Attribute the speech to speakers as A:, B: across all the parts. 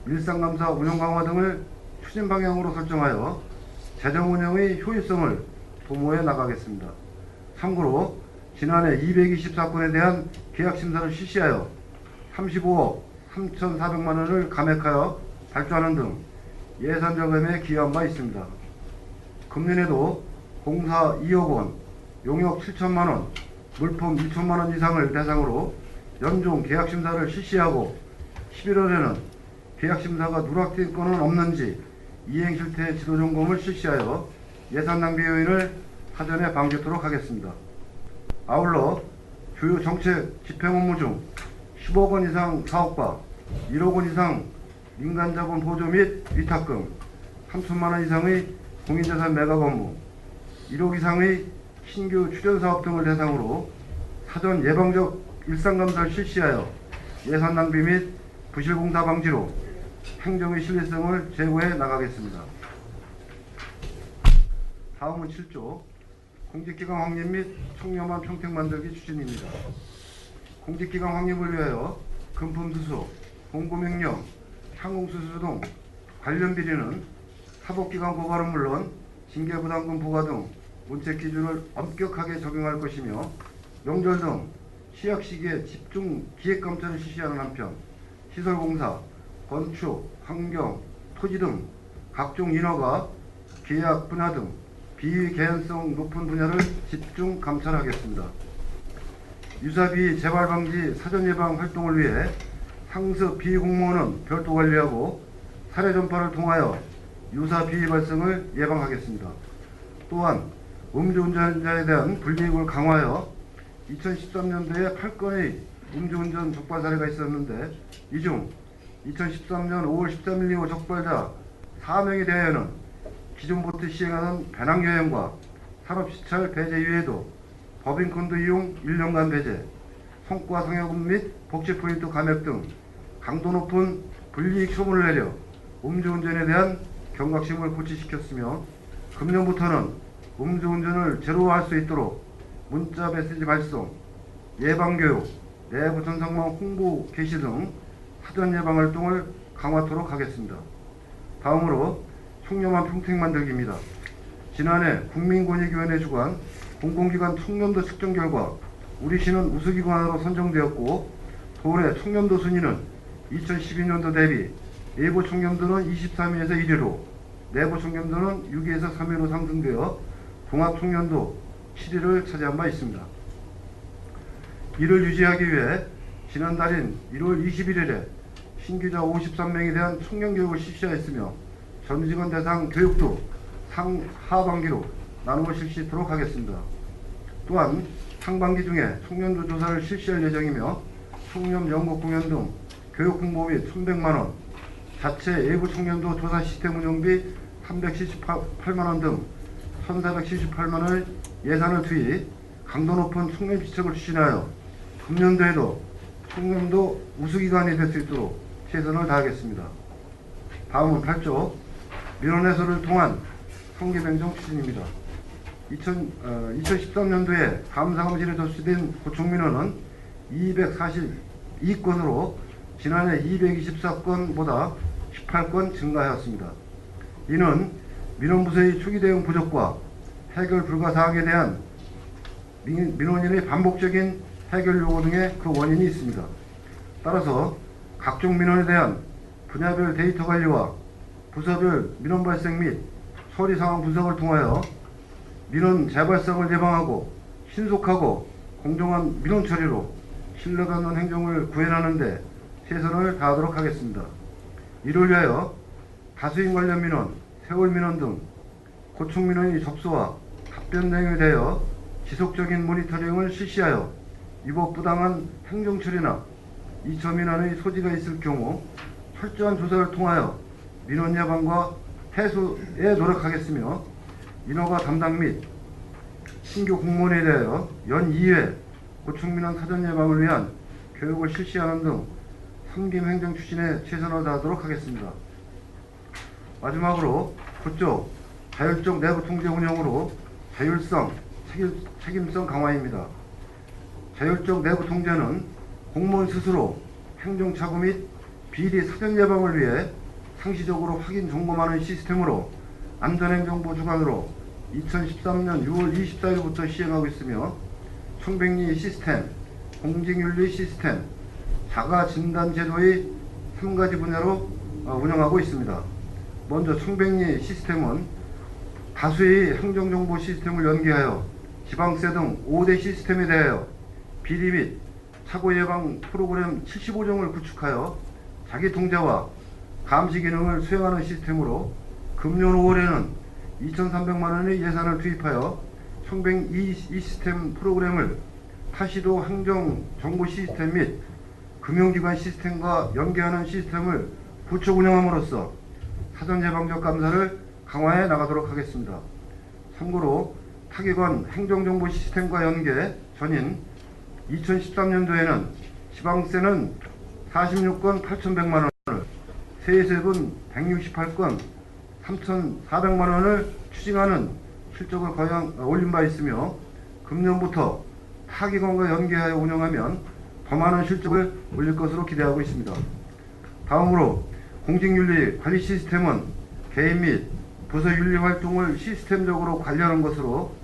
A: 일상감사 운영 강화 등을 추진 방향으로 설정하여 재정 운영의 효율성을 도모해 나가겠습니다. 참고로 지난해 224건에 대한 계약 심사를 실시하여 35억 3,400만 원을 감액하여 발주하는 등 예산 절감에 기여한 바 있습니다. 금년에도 공사 2억 원, 용역 7천만 원, 물품 2천만 원 이상을 대상으로 연중 계약 심사를 실시하고 11월에는 계약 심사가 누락된 건은 없는지 이행 실태 지도 점검을 실시하여 예산 낭비 요인을 사전에 방지토록 하겠습니다. 아울러 주요 정책 집행 업무 중 10억 원 이상 사업과 1억 원 이상 민간자본 보조 및 위탁금, 3천만 원 이상의 공인자산 매각 업무, 1억 이상의 신규 출연사업 등을 대상으로 사전 예방적 일상감사를 실시하여 예산 낭비 및 부실공사 방지로 행정의 신뢰성을 제고해 나가겠습니다. 다음은 7조 공직기강 확립 및 청렴한 평택 만들기 추진입니다. 공직기강 확립을 위하여 금품수수, 공고명령, 상공수수 등 관련 비리는 사법기관 고발은 물론 징계부담금 부과 등 문책 기준을 엄격하게 적용할 것이며 명절 등 시약 시기에 집중 기획감찰을 실시하는 한편 시설공사, 건축, 환경, 토지 등 각종 인허가, 계약 분야 등 비위 개연성 높은 분야를 집중 감찰하겠습니다. 유사비위 재발 방지 사전 예방 활동을 위해 상습 비위 공무원은 별도 관리하고 사례 전파를 통하여 유사 비위 발생을 예방하겠습니다. 또한 음주운전자에 대한 불이익을 강화하여 2013년도에 8건의 음주운전 적발 사례가 있었는데 이 중 2013년 5월 13일 이후 적발자 4명에 대하여는 기존부터 시행하던 배낭여행과 산업시찰 배제 이외에도 법인컨도 이용 1년간 배제, 성과 상여금 및 복지포인트 감액 등 강도 높은 불이익 처분을 내려 음주운전에 대한 경각심을 고취시켰으며 금년부터는 음주운전을 제로화할 수 있도록 문자 메시지 발송, 예방교육, 내부 전상망 홍보 게시 등 사전 예방 활동을 강화토록 하겠습니다. 다음으로 청렴한 평택 만들기입니다. 지난해 국민권익위원회 주관 공공기관 청렴도 측정 결과 우리 시는 우수기관으로 선정되었고 도내 청렴도 순위는 2012년도 대비 외부 청렴도는 23위에서 1위로 내부 청렴도는 6위에서 3위로 상승되어 종합 청렴도 7위를 차지한 바 있습니다. 이를 유지하기 위해 지난달인 1월 21일에 신규자 53명에 대한 청렴교육을 실시하였으며 전 직원 대상 교육도 상하반기로 나누어 실시하도록 하겠습니다. 또한 상반기 중에 청년도 조사를 실시할 예정이며 청렴 연극 공연 등 교육 홍보비 1,100만원, 자체 외부 청년도 조사 시스템 운영비 378만원 등 1,478만원의 예산을 투입 강도 높은 청렴 지책을 추진하여 금년도에도 청렴도 우수기관이 될 수 있도록 최선을 다하겠습니다. 다음은 8조 민원해소를 통한 성기뱅정 추진입니다. 2013년도에 감사검진에 접수된 고충민원은 242건으로 지난해 224건보다 18건 증가하였습니다. 이는 민원부서의 초기 대응 부족과 해결 불가 사항에 대한 민원인의 반복적인 해결 요구 등의 그 원인이 있습니다. 따라서 각종 민원에 대한 분야별 데이터 관리와 부서별 민원 발생 및 처리 상황 분석을 통하여 민원 재발생을 예방하고 신속하고 공정한 민원 처리로 신뢰받는 행정을 구현하는 데 최선을 다하도록 하겠습니다. 이를 위하여 다수인 관련 민원, 세월 민원 등 고충 민원이 접수와 답변 내용에 대하여 지속적인 모니터링을 실시하여 위법 부당한 행정 처리나 이처 민원의 소지가 있을 경우 철저한 조사를 통하여 민원 예방과 해소에 노력하겠으며 인허가 담당 및 신규 공무원에 대하여 연 2회 고충민원 사전 예방을 위한 교육을 실시하는 등 상김 행정 추진에 최선을 다하도록 하겠습니다. 마지막으로 9조 자율적 내부 통제 운영으로 자율성, 책임성 강화입니다. 자율적 내부 통제는 공무원 스스로 행정착오 및 비리 사전 예방을 위해 상시적으로 확인 점검하는 시스템으로 안전행정부 주관으로 2013년 6월 24일부터 시행하고 있으며 청백리 시스템, 공직윤리 시스템, 자가진단제도의 3가지 분야로 운영하고 있습니다. 먼저 청백리 시스템은 다수의 행정정보 시스템을 연계하여 지방세 등 5대 시스템에 대하여 비리 및 사고 예방 프로그램 75종을 구축하여 자기 통제와 감시 기능을 수행하는 시스템으로 금년 5월에는 2,300만 원의 예산을 투입하여 청백 이 시스템 프로그램을 타시도 행정정보 시스템 및 금융기관 시스템과 연계하는 시스템을 구축 운영함으로써 사전 예방적 감사를 강화해 나가도록 하겠습니다. 참고로 타기관 행정정보 시스템과 연계 전인 2013년도에는 지방세는 46건 8,100만 원을, 세액은 168건 3,400만 원을 추징하는 실적을 올린 바 있으며 금년부터 타기관과 연계하여 운영하면 더 많은 실적을 올릴 것으로 기대하고 있습니다. 다음으로 공직윤리 관리 시스템은 개인 및 부서 윤리 활동을 시스템적으로 관리하는 것으로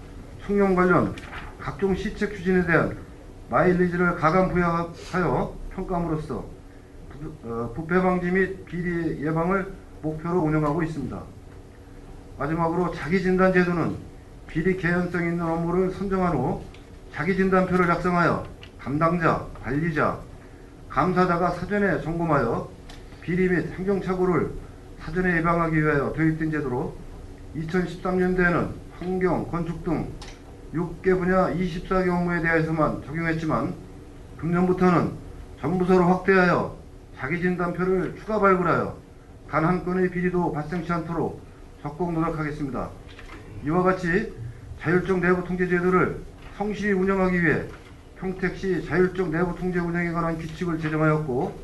A: 총련 관련 각종 시책 추진에 대한 마일리지를 가감 부여하여 평가함으로써 부패 방지 및 비리 예방을 목표로 운영하고 있습니다. 마지막으로 자기진단 제도는 비리 개연성 있는 업무를 선정한 후 자기진단표를 작성하여 담당자, 관리자, 감사자가 사전에 점검하여 비리 및 행정착오를 사전에 예방하기 위하여 도입된 제도로 2013년도에는 환경, 건축 등 6개 분야 24개 업무에 대해서만 적용했지만 금년부터는 전부서로 확대하여 자기진단표를 추가 발굴하여 단 한 건의 비리도 발생치 않도록 적극 노력하겠습니다. 이와 같이 자율적 내부 통제 제도를 성실히 운영하기 위해 평택시 자율적 내부 통제 운영에 관한 규칙을 제정하였고,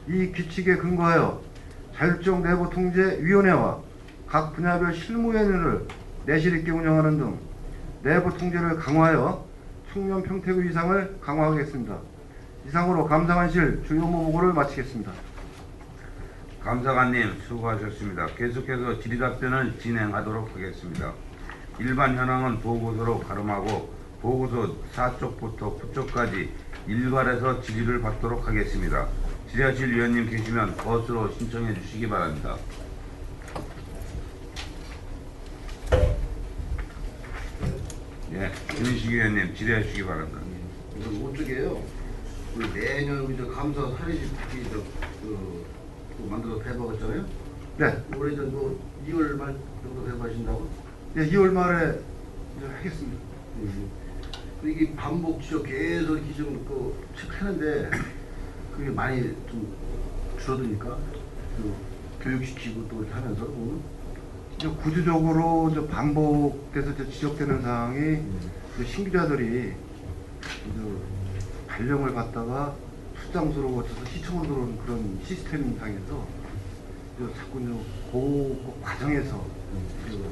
A: 이 규칙에 근거하여 자율적 내부 통제 위원회와 각 분야별 실무위원회를 내실 있게 운영하는 등 내부 통제를 강화하여 청년 평택의 위상을 강화하겠습니다. 이상으로 감사관실 주요 업무 보고를 마치겠습니다.
B: 감사관님 수고하셨습니다. 계속해서 질의답변을 진행하도록 하겠습니다. 일반 현황은 보고서로 발음하고 보고서 4쪽부터 9쪽까지 일괄해서 질의를 받도록 하겠습니다. 질의하실 위원님 계시면 거수로 신청해 주시기 바랍니다. 예, 김인식 위원님 질의하시기 바랍니다.
C: 이건 어쩌게요? 우리 매년 이제 감사 사례집 만들어서 배부하잖아요.
A: 네,
C: 올해 뭐 2월 말 정도 배부하신다고?
A: 네 2월 말에 이제 하겠습니다.
C: 이게 반복 지적 계속 이렇게 좀 체크하는데 그게 많이 좀 줄어드니까 교육시키고 또 이렇게 하면서
A: 이제 구조적으로 이제 반복돼서 이제 지적되는 사항이 이제 신규자들이 이제 발령을 받다가 출장소로 거쳐서 시청으로 들어오는 그런 시스템 상에서 이제 자꾸 이제 그 과정에서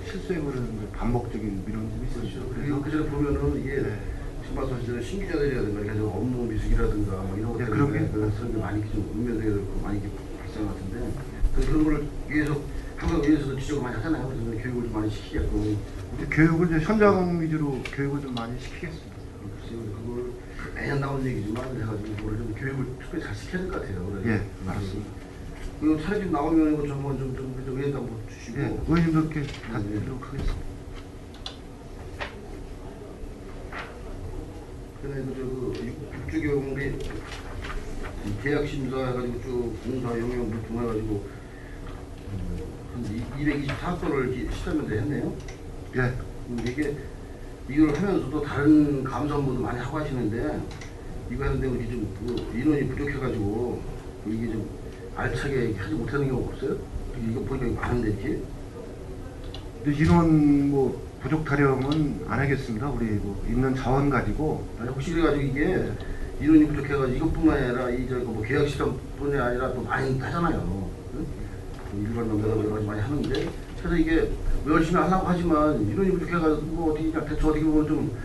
A: 실수해버리는 반복적인 민원들이 있었죠.
C: 그리고 그전에 보면은 이게
A: 네.
C: 지금 말씀하신 신규자들이라든가 계속 업무 미숙이라든가 뭐 이런
A: 네,
C: 것들
A: 그런 게
C: 그런 게 많이 좀 음면되게 많이 발생 같은데 그런 걸 계속 항상 위에서도 지적을 많이 하잖아요. 그래서 교육을 좀 많이 시키게끔.
A: 이제 교육을 이제 현장 위주로 교육을 좀 많이 시키겠습니다.
C: 그걸 매년 나오는 얘기지만 해가지고 그걸 좀 교육을 특별히 잘 시켜야 될 것 같아요. 그래서
A: 예, 알았습니다.
C: 그리고 차례 좀 나오면 이거 좀 의견도 한번 주시고.
A: 예, 의원님들께 다 드리도록 하겠습니다.
C: 그다음에 육주 경비 계약 심사 해가지고 쭉 공사 영역 물품해가지고 한 224건을 시설면대 했네요.
A: 예,
C: 이게 이걸 하면서도 다른 감사 업무도 많이 하고 하시는데 이거 하는데 우리 좀 인원이 부족해가지고 이게 좀 알차게 하지 못하는 경우가 없어요? 이거 보니까 많은데 이렇게.
A: 근데 인원 뭐 부족 타령은 안 하겠습니다. 우리 뭐 있는 자원 가지고.
C: 아니 혹시 그래가지고 이게 인원이 부족해가지고 이것뿐만 아니라 뭐 계약 시간뿐이 아니라 또 많이 하잖아요. 응? 일반 면밀하고 여러 가지 많이 하는데 그래서 이게 열심히 하려고 하지만 인원이 부족해가지고 뭐 어디 그냥 대충 어떻게 보면 좀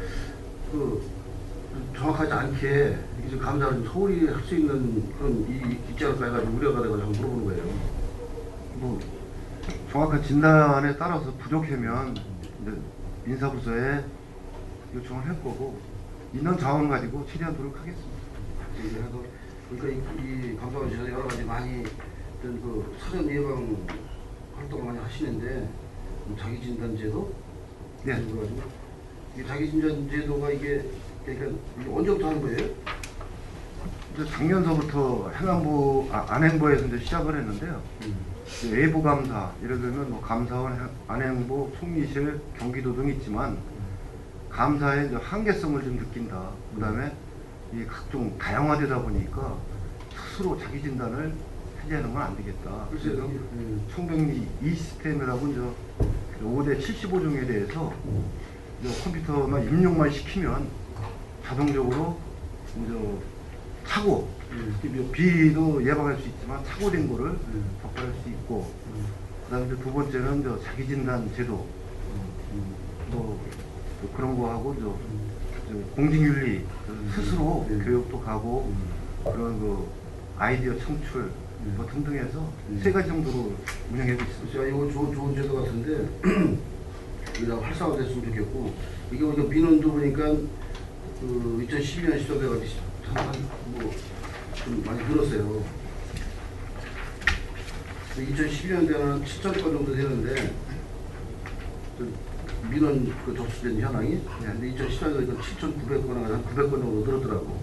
C: 정확하지 않게 이게 좀 감사를 좀 소홀히 할 수 있는 그런 일이 있지 않을까 해가지고 우려가 돼가지고 한번 물어보는 거예요.
A: 뭐 정확한 진단에 따라서 부족하면 이제 민사부서에 요청을 할 거고 인원 자원을 가지고 최대한 노력하겠습니다.
C: 그래서 그러니까 이 감사원에서 여러 가지 많이 어떤 그 사전 예방 활동을 많이 하시는데 자기 진단 제도
A: 네.
C: 그래가지고 이 자기 진단 제도가 이게 그러니까 이게 언제부터 하는 거예요?
A: 이제 작년서부터 안행부에서 이제 시작을 했는데요. 이제 외부 감사, 예를 들면 뭐 감사원, 안행부, 총리실, 경기도 등 있지만 감사의 이제 한계성을 좀 느낀다. 그다음에 이 각종 다양화되다 보니까 스스로 자기 진단을 해제하는 건 안 되겠다. 그래서 청백리 이 시스템이라고 이제 5대 75종에 대해서 이제 컴퓨터만 입력만 시키면 자동적으로 이제 착오, 비리도 예방할 수 있지만 착오된 거를 적발할 수 있고, 그다음에 이제 두 번째는 이제 자기 진단 제도, 또 그런 거 하고 이제 공직윤리 스스로 교육도 가고 그런 그 아이디어 청출 뭐 등등해서 세 가지 정도로 운영하고 있습니다.
C: 제가 이거 좋은 제도 같은데 이거 활성화됐으면 좋겠고 이게 우리가 민원도 보니까 그 2012년 시작돼가지고 뭐좀 많이 늘었어요. 2012년대는 7,000건 정도 되는데 민원 그 접수된 현황이 근데 2014년에 7,900건 한 900건 정도 늘었더라고.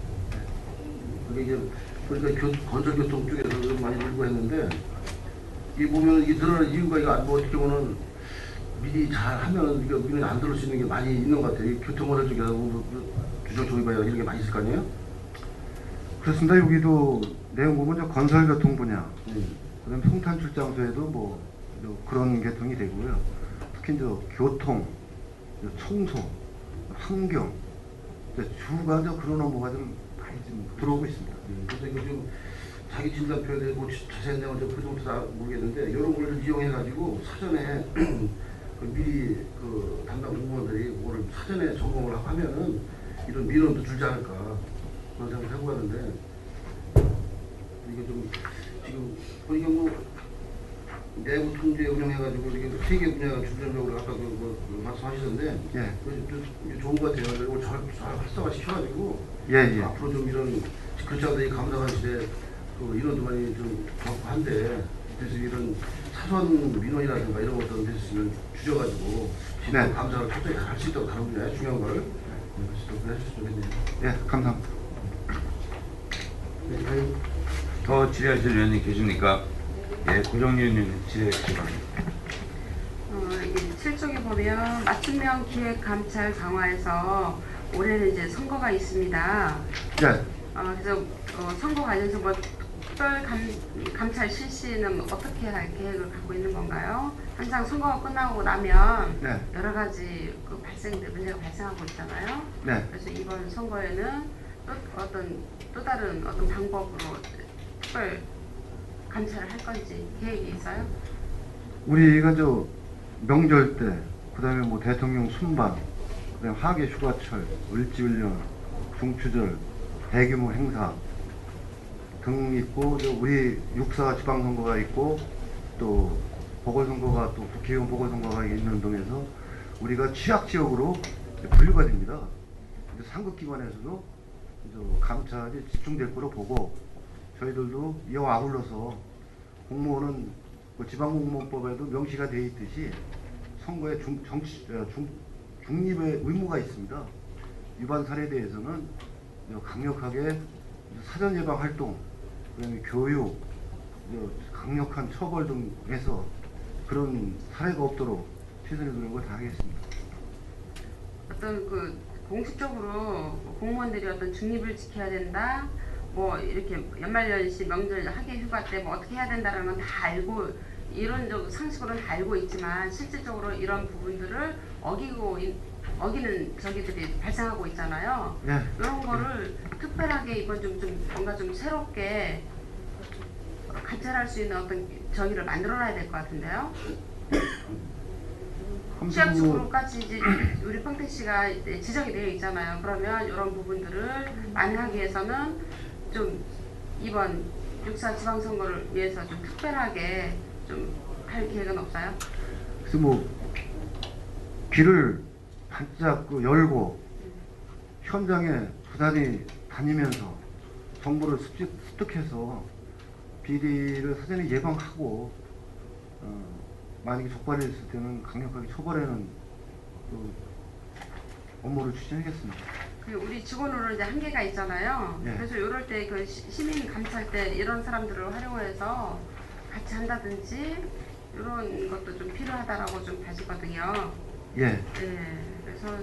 C: 그러니까 건설교통 쪽에서 좀 많이 늘고 했는데 이 보면 이게 늘어나는 이유가 이거 뭐 어떻게 보면 미리 잘 하면 이게 민원이 안 들을 수 있는 게 많이 있는 것 같아요. 교통건설 쪽에서 주저 조이바야 이런 게 많이 있을 거 아니에요?
A: 그렇습니다. 여기도 내용 보면 저 건설교통 분야, 그다음 성탄 출장소에도 뭐 그런 계통이 되고요. 특히 이제 교통, 청소, 환경, 주가 이제 그런 업무가 좀 많이 좀 들어오고 있습니다.
C: 그래서 이거 좀 자기 진단표에 대해 뭐 자세한 내용은 좀 그정도 다 모르겠는데 이런 걸 좀 이용해가지고 사전에 그 미리 그 담당 공무원들이 그거를 사전에 점검을 하고 하면은 이런 민원도 줄지 않을까 그런 생각을 하고 하는데 이게 좀 지금 보니까 뭐 내부 통제 운영해가지고 이게 세개 분야 중점적으로 아까 그 말씀하시던데
A: 예.
C: 그 좋은 것 같아요. 그리고 잘 활성화 시켜가지고
A: 예.
C: 앞으로 좀 이런 그렇지 않아도 이 감사관 시대 그 인원도 많이 좀 적고 한데 그래서 이런 사소한 민원이라든가 이런 것들은 될수 있으면 줄여가지고
A: 네.
C: 감사를 철저히 할 수 있도록 다른 분야에 중요한 거를 그래서 해주시면 좋겠네요.
A: 예, 감사합니다.
B: 더 질의하실 위원님 계십니까? 예, 고정리 의원님 질의해 주시기 바랍니다.
D: 7쪽에 보면 맞춤형 기획 감찰 강화에서 올해는 이제 선거가 있습니다.
A: 네.
D: 그래서 선거 관련해서 뭐 특별 감찰 실시는 어떻게 할 계획을 갖고 있는 건가요? 항상 선거가 끝나고 나면
A: 네.
D: 여러 가지 문제가 발생하고 있잖아요.
A: 네.
D: 그래서 이번 선거에는 또 다른 어떤 방법으로 특별 감찰을 할 건지 계획이 있어요?
A: 우리가 저 명절 때, 그다음에 뭐 대통령 순방, 그다음에 하계 휴가철, 을지훈련, 중추절, 대규모 행사 등 있고, 우리 육사 지방선거가 있고, 또 보궐선거가 또 국회의원 보궐선거가 있는 등에서 우리가 취약지역으로 분류가 됩니다. 상급기관에서도 감찰이 집중될 거로 보고 저희들도 이와 아울러서 공무원은 지방공무원법에도 명시가 되어 있듯이 선거에 중립의 의무가 있습니다. 위반 사례에 대해서는 강력하게 사전 예방 활동, 그다음에 교육, 강력한 처벌 등 해서 그런 사례가 없도록 최선의 노력을 다하겠습니다.
D: 어떤 그 공식적으로 공무원들이 어떤 중립을 지켜야 된다, 뭐 이렇게 연말연시 명절 하계 휴가 때 뭐 어떻게 해야 된다는 건 다 알고 이론적 상식으로는 다 알고 있지만 실질적으로 이런 부분들을 어기는 저기들이 발생하고 있잖아요.
A: 네.
D: 이런 거를 특별하게 이번 좀 뭔가 좀 새롭게 감찰할 수 있는 어떤 저기를 만들어놔야 될 것 같은데요. 취약수 그룹까지 이제 우리 평택 씨가 지정이 되어 있잖아요. 그러면 이런 부분들을 만회하기 위해서는 좀 이번 6.4 지방선거를 위해서 좀 특별하게 좀 할 계획은 없어요?
A: 그래서 뭐 귀를 반짝 열고 현장에 부단히 다니면서 정보를 습득해서 비리를 사전에 예방하고 만약에 적발이 있을 때는 강력하게 처벌하는 그 업무를 추진하겠습니다.
D: 그 우리 직원으로 이제 한계가 있잖아요.
A: 예.
D: 그래서 이럴 때 그 시민 감찰 때 이런 사람들을 활용해서 같이 한다든지 이런 것도 좀 필요하다라고 좀 봐지거든요.
A: 예,
D: 예. 그래서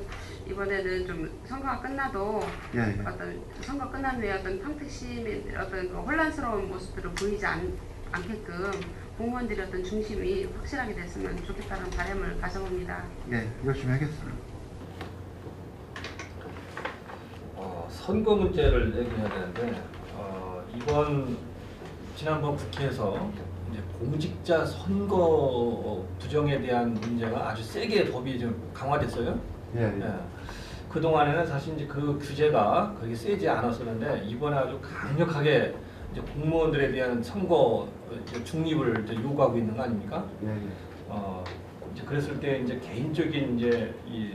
D: 이번에는 좀 선거가 끝나도
A: 예, 예.
D: 어떤 선거 끝난 후에 어떤 평택 시민 어떤 그 혼란스러운 모습들을 보이지 않게끔 공무원들이 어떤 중심이 확실하게 됐으면 좋겠다는 바람을 가져봅니다.
A: 예, 열심히 하겠습니다.
E: 선거 문제를 얘기해야 되는데 이번 지난번 국회에서 이제 공직자 선거 부정에 대한 문제가 아주 세게 법이 좀 강화됐어요.
A: 예, 예.
E: 예. 그 동안에는 사실 이제 그 규제가 그렇게 세지 않았었는데 이번에 아주 강력하게 이제 공무원들에 대한 선거 이제 중립을 이제 요구하고 있는 거 아닙니까?
A: 예, 예.
E: 이제 그랬을 때 이제 개인적인 이제 이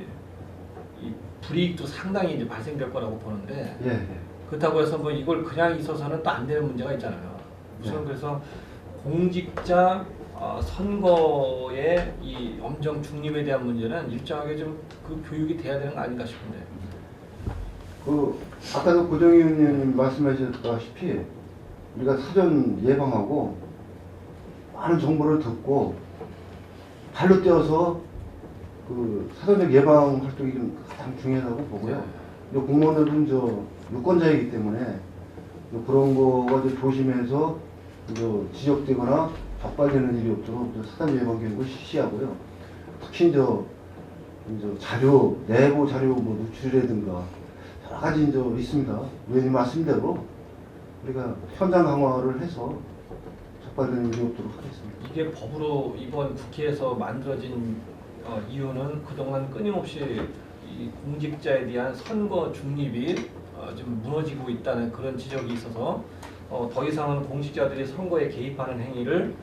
E: 불이익도 상당히 이제 발생될 거라고 보는데
A: 예, 예.
E: 그렇다고 해서 뭐 이걸 그냥 있어서는 또 안 되는 문제가 있잖아요. 우선
A: 네.
E: 그래서 공직자 선거의 이 엄정 중립에 대한 문제는 일정하게 좀 그 교육이 돼야 되는 거 아닌가 싶은데.
A: 그 아까도 고정희 의원님 말씀하셨다시피 우리가 사전 예방하고 많은 정보를 듣고 발로 뛰어서 그 사전적 예방 활동이 좀 가장 중요하다고 보고요. 이 공무원들은 저 유권자이기 때문에 그런 거가 좀 조심해서 지적되거나 적발되는 일이 없도록 사전 예방 교육을 실시하고요. 특히 자료 내부 자료 뭐 누출이라든가 여러 가지 있습니다. 의원님 말씀대로 우리가 현장 강화를 해서 적발되는 일이 없도록 하겠습니다.
E: 이게 법으로 이번 국회에서 만들어진 이유는 그동안 끊임없이 이 공직자에 대한 선거 중립이 좀 무너지고 있다는 그런 지적이 있어서 더 이상은 공직자들이 선거에 개입하는 행위를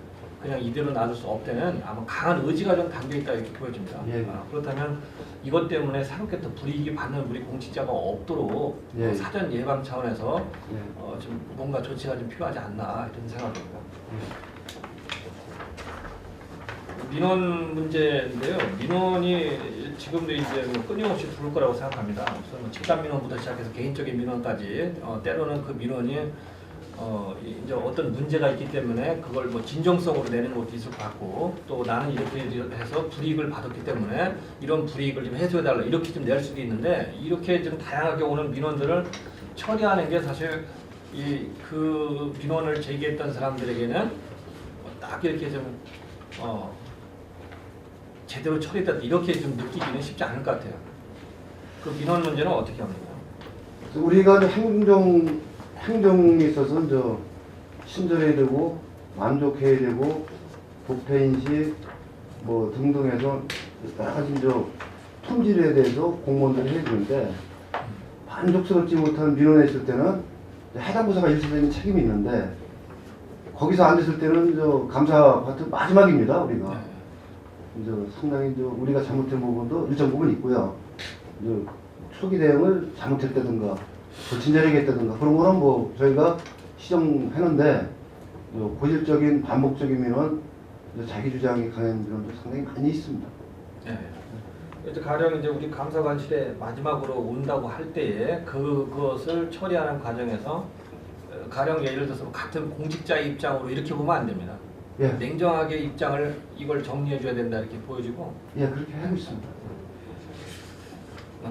E: 그냥 이대로 놔둘 수 없다는 아마 강한 의지가 좀 담겨 있다 이렇게 보여집니다.
A: 예.
E: 그렇다면 이것 때문에 새롭게 또 불이익이 받는 우리 공직자가 없도록
A: 예.
E: 사전 예방 차원에서
A: 예.
E: 좀 뭔가 조치가 좀 필요하지 않나 이런 생각입니다. 민원 문제인데요. 민원이 지금도 이제 끊임없이 들어올 거라고 생각합니다. 우선 뭐 집단 민원부터 시작해서 개인적인 민원까지 때로는 그 민원이 이제 어떤 문제가 있기 때문에 그걸 뭐 진정성으로 내는 것도 있을 것 같고 또 나는 이렇게 해서 불이익을 받았기 때문에 이런 불이익을 좀 해소해달라 이렇게 좀 낼 수도 있는데 이렇게 좀 다양하게 오는 민원들을 처리하는 게 사실 그 민원을 제기했던 사람들에게는 딱 이렇게 좀 제대로 처리됐다 이렇게 좀 느끼기는 쉽지 않을 것 같아요. 그 민원 문제는 어떻게 합니까?
A: 우리가 행정에 있어서 친절해야 되고 만족해야 되고 독해인식 뭐 등등해서 여러 가지 품질에 대해서 공무원들이 해야 되는데 만족스럽지 못한 민원에 있을 때는 해당 부서가 일차적인 책임이 있는데 거기서 앉았을 때는 감사 파트 마지막입니다. 우리가 상당히 우리가 잘못된 부분도 일정 부분 있고요. 초기 대응을 잘못했다든가 친절하게 했다든가 그런 거는 뭐 저희가 시정했는데 고질적인 반복적인 민원 자기 주장이 강한 민원도 상당히 많이 있습니다.
E: 네. 이제 가령 이제 우리 감사관실에 마지막으로 온다고 할 때에 그것을 처리하는 과정에서 가령 예를 들어서 같은 공직자의 입장으로 이렇게 보면 안 됩니다.
A: 예.
E: 냉정하게 입장을 이걸 정리해 줘야 된다 이렇게 보여지고
A: 예, 그렇게 하고 있습니다.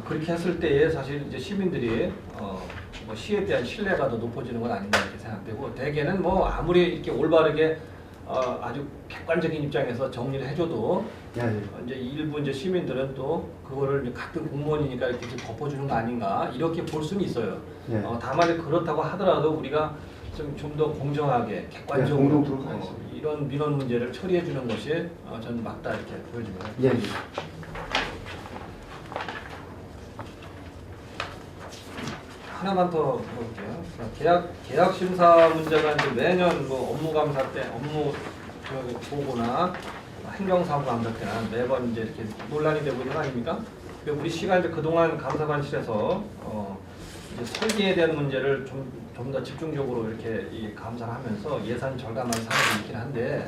E: 그렇게 했을 때에 사실 이제 시민들이 뭐 시에 대한 신뢰가 더 높아지는 건 아닌가 이렇게 생각되고 대개는 뭐 아무리 이렇게 올바르게 아주 객관적인 입장에서 정리를 해줘도
A: 예.
E: 이제 일부 이제 시민들은 또 그거를 이제 같은 공무원이니까 이렇게 좀 덮어주는 거 아닌가 이렇게 볼 수는 있어요.
A: 예.
E: 다만 그렇다고 하더라도 우리가 좀 더 공정하게 객관적으로
A: 공정토록 하겠습니다.
E: 이런 민원 문제를 처리해 주는 것이 저는 맞다 이렇게 보여집니다.
A: 예.
E: 하나만 더 물어볼게요. 계약 심사 문제가 이제 매년 뭐 업무 감사 때 업무 저기 보고나 행정사무 감사 때나 매번 이제 이렇게 논란이 되고 있는 거 아닙니까? 근데 우리 시가 이제 그동안 감사관실에서 이제 설계에 대한 문제를 좀 더 집중적으로 이렇게 이 감사를 하면서 예산 절감한 사례도 있긴 한데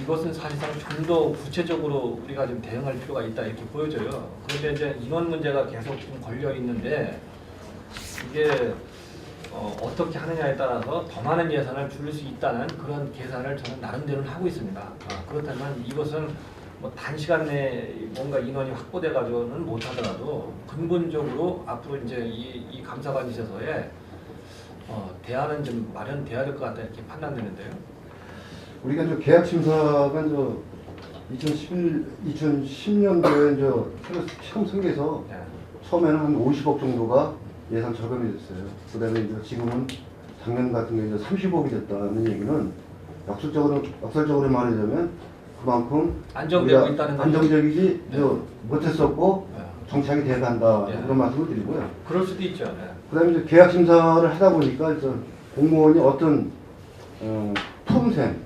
E: 이것은 사실상 좀 더 구체적으로 우리가 좀 대응할 필요가 있다 이렇게 보여져요. 그런데 이제 인원 문제가 계속 좀 걸려 있는데 이게 어떻게 하느냐에 따라서 더 많은 예산을 줄일 수 있다는 그런 계산을 저는 나름대로는 하고 있습니다. 그렇다면 이것은 뭐 단시간 내에 뭔가 인원이 확보돼 가지고는 못하더라도 근본적으로 앞으로 이제 이 감사관실에서의 대안은 좀 마련돼야 될 것 같다 이렇게 판단되는데요.
A: 우리가 이제 계약 심사가 이제 2010년도에 이제 처음 설계해서
E: 네.
A: 처음에는 한 50억 정도가 예산 절감이 됐어요. 그다음에 이제 지금은 작년 같은 경우에 이제 30억이 됐다는 얘기는 역설적으로 말하자면 그만큼
E: 안정되고
A: 우리가
E: 있다는 거죠.
A: 안정적이지
E: 네.
A: 못했었고
E: 네.
A: 정착이 돼간다
E: 네.
A: 그런 말씀을 드리고요.
E: 그럴 수도 있죠. 네.
A: 그다음에 이제 계약 심사를 하다 보니까 이제 공무원이 어떤 품셈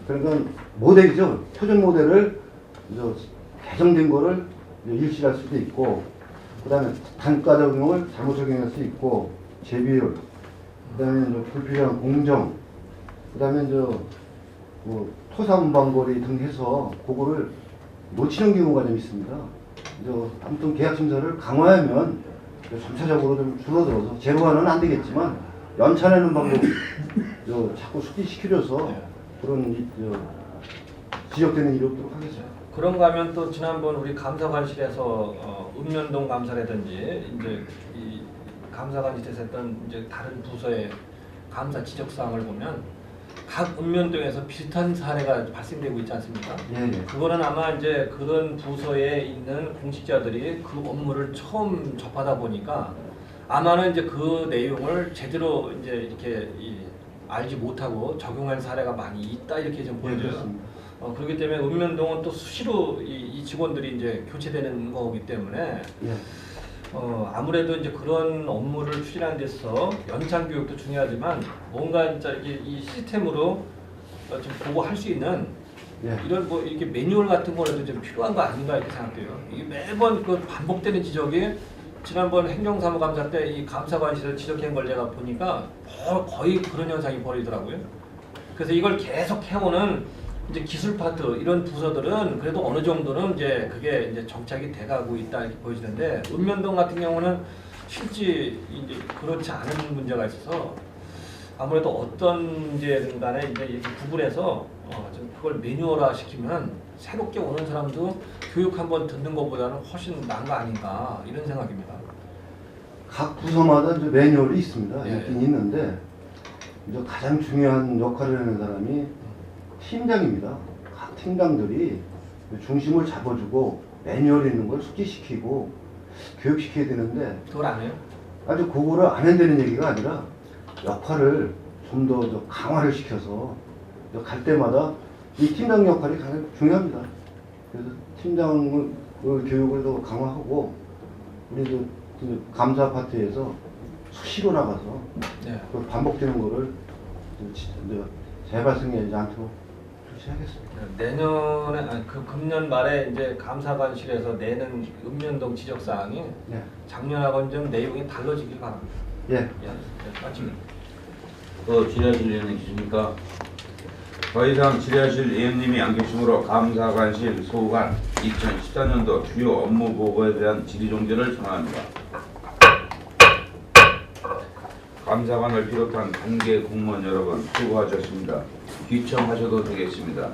A: 그러니까 모델이죠. 표준 모델을 이제 개정된 거를 이제 일치할 수도 있고, 그다음에 단가 적용을 잘못 적용할 수 있고, 재비율, 그다음에 이제 불필요한 공정, 그다음에 이제 뭐 토사 운반거리 등 해서 그거를 놓치는 경우가 좀 있습니다. 이제 아무튼 계약 심사를 강화하면 점차적으로 좀 줄어들어서 제로화는 안 되겠지만 연차내는 방법 자꾸 숙지시키려서 그런 지적되는 일이 없도록 하겠습니다.
E: 그런가 하면 또 지난번 우리 감사관실에서 읍면동 감사라든지 이제 이 감사관실에서 했던 이제 다른 부서의 감사 지적 사항을 보면 각 읍면동에서 비슷한 사례가 발생되고 있지 않습니까?
A: 예.
E: 그거는 아마 이제 그런 부서에 있는 공직자들이 그 업무를 처음 접하다 보니까 아마는 이제 그 내용을 제대로 이제 이렇게 알지 못하고 적용한 사례가 많이 있다 이렇게 좀 보여져요.
A: 그렇습니다.
E: 그렇기 때문에 읍면동은 또 수시로 이 직원들이 이제 교체되는 거기 때문에
A: 예.
E: 아무래도 이제 그런 업무를 추진하는 데 있어서 연장 교육도 중요하지만 뭔가 진짜 이 시스템으로 좀 보고할 수 있는
A: 예.
E: 이런 뭐 이렇게 매뉴얼 같은 거라도 좀 필요한 거 아닌가 이렇게 생각돼요. 이게 매번 그 반복되는 지적이 지난번 행정사무감사 때 이 감사관실을 지적한 걸 제가 보니까 거의 그런 현상이 벌어지더라고요. 그래서 이걸 계속 해오는 이제 기술 파트 이런 부서들은 그래도 어느 정도는 이제 그게 이제 정착이 돼가고 있다 이렇게 보여지는데 읍면동 같은 경우는 실제 이제 그렇지 않은 문제가 있어서 아무래도 어떤 문제든 간에 이제 이렇게 구분해서 좀 그걸 매뉴얼화 시키면 새롭게 오는 사람도 교육 한번 듣는 것보다는 훨씬 나은 거 아닌가 이런 생각입니다.
A: 각 부서마다 이제 매뉴얼이 있습니다.
E: 예.
A: 있긴 있는데 이제 가장 중요한 역할을 하는 사람이 팀장입니다. 각 팀장들이 중심을 잡아주고 매뉴얼 있는 걸 숙지시키고 교육시켜야 되는데
E: 그걸 안 해요?
A: 아주 그거를 안 한다는 얘기가 아니라 역할을 좀 더 강화를 시켜서 갈 때마다 이 팀장 역할이 가장 중요합니다. 그래서 팀장을 교육을 더 강화하고 우리도 감사 파트에서 수시로 나가서
E: 네.
A: 그 반복되는 거를 재발생하지 않도록 조치하겠습니다.
E: 내년에 그 금년 말에 이제 감사관실에서 내는 읍면동 지적 사항이
A: 네.
E: 작년하고는 좀 내용이 달라지길 바랍니다.
A: 예.
E: 마칩니다.
B: 또 질의하실 의원님 계십니까? 더 이상 질의하실 의원님이 안 계시므로 감사관실 소관 2014년도 주요 업무 보고에 대한 질의 종결을 선언합니다. 감사관을 비롯한 관계 공무원 여러분 수고하셨습니다. 귀청하셔도 되겠습니다.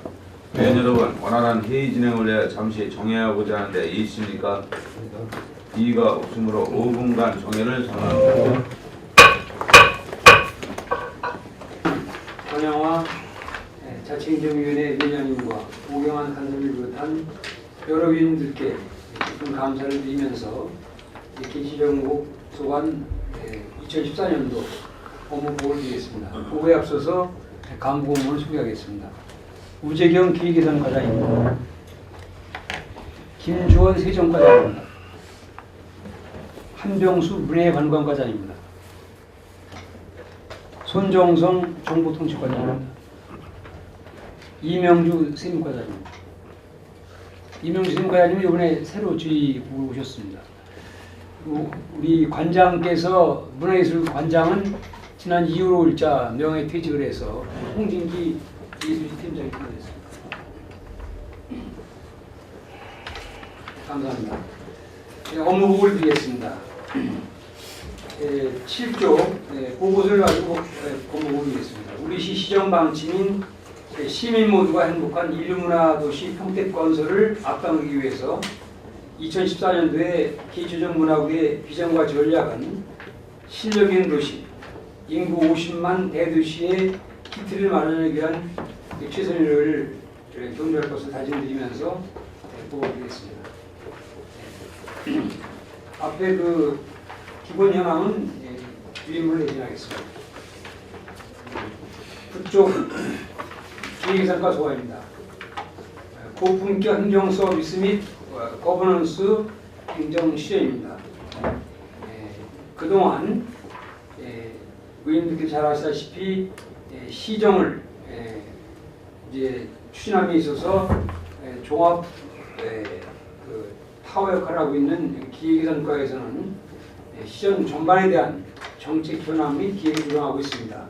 B: 의원 여러분, 원활한 회의 진행을 위해 잠시 정회하고자 하는데 있습니까? 이의가 없으므로 5분간 정회를 선언합니다.
F: 권영화 자치행정위원회 위원장님과 오경환 간사를 비롯한 여러 위원들께 깊은 감사를 드리면서 기시정국 소관 2014년도 업무 보고를 드리겠습니다. 보고에 앞서서 간부 업무를 소개하겠습니다. 우재경 기획예산 과장입니다. 김주원 세정과장입니다. 한병수 문해관광과장입니다. 손정성 정보통치과장입니다. 이명주 세무과장입니다. 이명주 세무과장님이 이번에 새로 저희 보고 오셨습니다. 우리 관장께서 문화예술 관장은 지난 2월 5일자 명예퇴직을 해서 홍진기 예술팀장이 되었습니다. 감사합니다. 업무보고를 드리겠습니다. 7조 보고서를 가지고 업무보고를 드리겠습니다. 우리 시 시정 방침인 시민 모두가 행복한 인류문화도시 평택 건설을 앞당기기 위해서 2014년도에 기초정문화국의 비전과 전략은 실력 있는 도시, 인구 50만 대도시의 기틀을 마련하기 위한 최선의 노력을 경주할 것을 다짐드리면서 보고드리겠습니다. 앞에 그 기본 현황은 주임으로 진행하겠습니다. 그쪽 기획예산과 소관입니다. 고품격 행정 서비스 및 거버넌스 행정 실현입니다. 그동안 의원님들께서 잘 아시다시피 시정을 이제 추진함에 있어서 종합 그 타워 역할을 하고 있는 기획예산과에서는 시정 전반에 대한 정책 현황 및 기획을 조정하고 있습니다.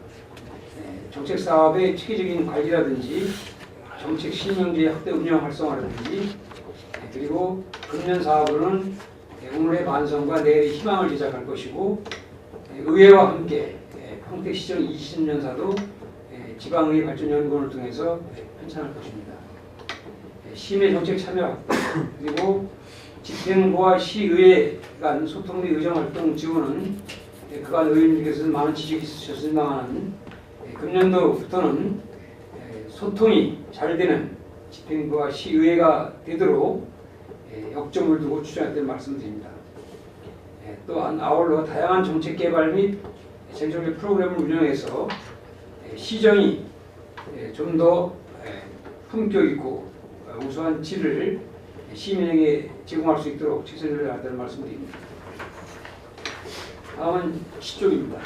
F: 정책 사업의 체계적인 관리라든지 정책 신용제 확대 운영 활성화라든지 그리고 금년 사업으로는 오늘의 반성과 내일의 희망을 제작할 것이고 의회와 함께 평택시정 20년사도 지방의 발전연구원을 통해서 편찬할 것입니다. 시민의 정책 참여 확대 그리고 집행부와 시의회 간 소통 및 의정활동 지원은 그간 의원님께서 많은 지적이 있으셨습니다만 금년도부터는 소통이 잘 되는 집행부와 시의회가 되도록 역점을 두고 추진하겠다는 말씀드립니다. 또한 아울러 다양한 정책 개발 및 정책 프로그램을 운영해서 시정이 좀 더 품격 있고 우수한 질을 시민에게 제공할 수 있도록 최선을 다하겠다는 말씀드립니다. 다음은 시쪽입니다.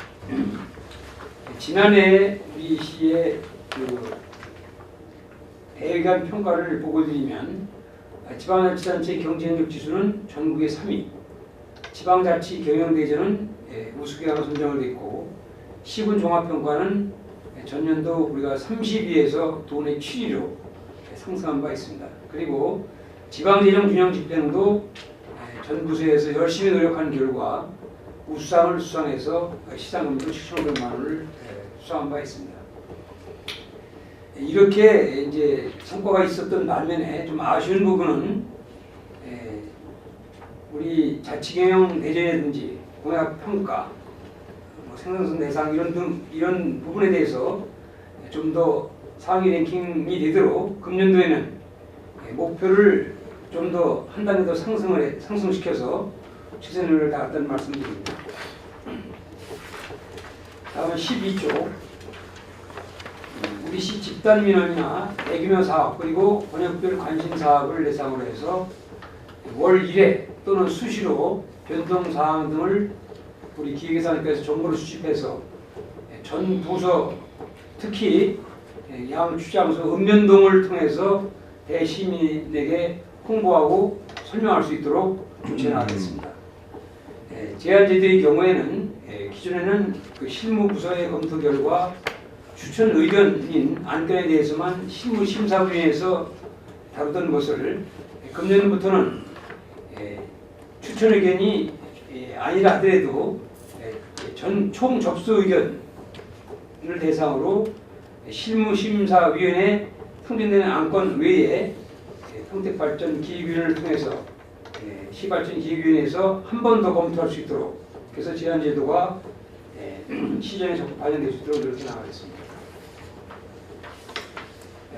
F: 지난해 우리 시의 그 대외관 평가를 보고 드리면 지방자치단체 경쟁력 지수는 전국의 3위, 지방자치 경영대전은 우수기관으로 선정을 됐고 시군 종합평가는 전년도 우리가 32에서 도내 7위로 상승한 바 있습니다. 그리고 지방재정 균형 집행도 전 부서에서 열심히 노력한 결과 우수상을 수상해서 시상금도 7,500만 원을 수상한 바 있습니다. 이렇게 이제 성과가 있었던 반면에 좀 아쉬운 부분은 우리 자치경영 대전이라든지 공약평가, 생산성 대상 이런 부분에 대해서 좀 더 상위 랭킹이 되도록 금년도에는 목표를 좀 더 한 단계 더 상승시켜서 최선을 다하겠다는 말씀드립니다. 다음은 12조 우리 시 집단 민원이나 대규모 사업 그리고 권역별 관심 사업을 대상으로 해서 월 1회 또는 수시로 변동 사항 등을 우리 기획예산과에서 정보를 수집해서 전 부서 특히 양 취장소 읍면동을 통해서 대시민에게 홍보하고 설명할 수 있도록 조치해 나가겠습니다. 제한제도의 경우에는 기존에는 그 실무부서의 검토 결과 추천 의견인 안건에 대해서만 실무심사위원회에서 다루던 것을 금년부터는 추천 의견이 아니라 하더라도 총 접수 의견을 대상으로 실무심사위원회 통진되는 안건 외에 평택발전 기획위원회를 통해서 시발전 기획위원회에서 한 번 더 검토할 수 있도록 그래서 제한제도가 시정에 적극 반영될 수 있도록 이렇게 나가겠습니다.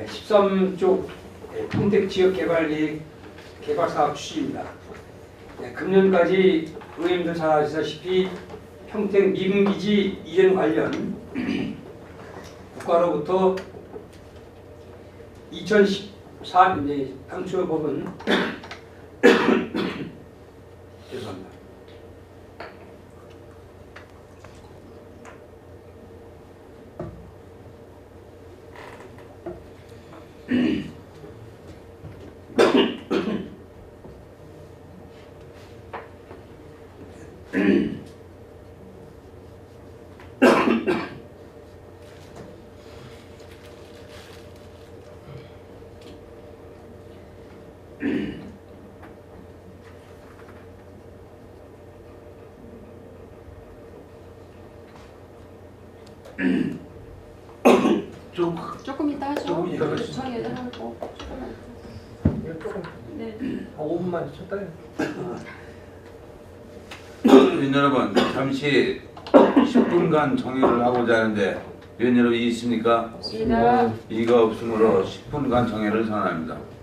F: 13쪽 평택지역개발계획 개발사업 추진입니다. 금년까지 의원님들 잘 아시다시피 평택 미군기지 이전 관련 국가로부터 2014 이제 당초 법은 죄송합니다.
D: 조금 이따 하죠.
E: 조금 이따 하시죠.
D: 저희 하고 조금만.
E: 이거 조금
D: 네.
E: 5분만 쳤다 해요.
B: 위원 여러분, 잠시 10분간 정회를 하고자 하는데 위원 여러분 이의 있습니까?
D: 있습니다.
B: 이의가 없으므로 10분간 정회를 선언합니다.